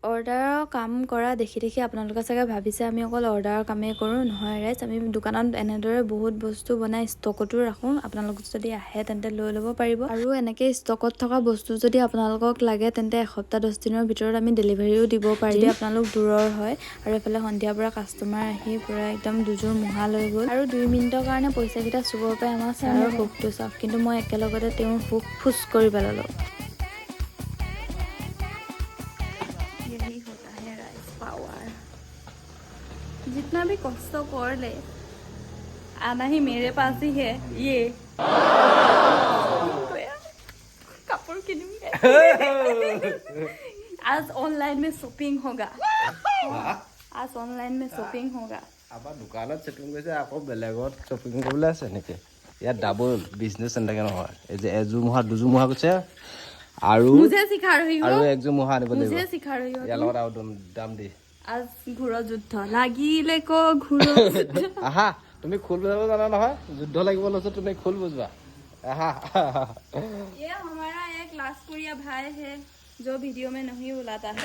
অৰ্ডাৰৰ কাম কৰা দেখি আপোনালোকে চাগে ভাবিছে আমি অকল অৰ্ডাৰৰ কামেই কৰোঁ। নহয় ৰাইজ, আমি দোকানত এনেদৰে বহুত বস্তু বনাই ষ্টকতো ৰাখোঁ। আপোনালোক যদি আহে তেন্তে লৈ ল'ব পাৰিব। আৰু এনেকৈ ষ্টকত থকা বস্তু যদি আপোনালোকক লাগে তেন্তে এসপ্তাহ 10 দিনৰ ভিতৰত আমি ডেলিভাৰীও দিব পাৰিম যদি আপোনালোক দূৰৰ হয়। আৰু এইফালে সন্ধিয়াৰ পৰা কাষ্টমাৰ আহি পূৰা একদম দুযোৰ মুহা লৈ গ'ল। আৰু 2 মিনিটৰ কাৰণে পইচাকেইটা চুব পাৰে আমাৰ ছাৰৰ সুখটো চাওক। কিন্তু মই একেলগতে তেওঁৰ সুখ ফুচ কৰি পেলালোঁ। यही होता है राइस पावर। जितना भी कष्ट कर ले आना ही मेरे पास ही है। ये कपड़ किनूंगे आज ऑनलाइन में शॉपिंग होगा। आज ऑनलाइन में शॉपिंग होगा। আবার দোকানত শ্বপিং কৰিছে আকৌ বেলেগত শ্বপিং কৰিবলৈ আছে নেকি? ইয়াত ডাবল বিজনেছ এনেকে নহয়। এই যে এযোৰ মুহা দুযোৰ মুহা কৈছে আৰু मुझे सिखा रही हो আৰু একযোৰ মুহা আনিব লাগিব। मुझे सिखा रही हो ইয়াৰ লগত আৰু দাম দি आज ঘোৰ যুদ্ধ লাগিলে ক ঘোৰ যুদ্ধ। আহা তুমি খোল বজাব জানা নহয়? যুদ্ধ লাগিব লৈছো তুমি খোল বজোৱা। আহা ये हमारा एक लास्ट कोरिया भाई है जो वीडियो में नहीं बुलाता है।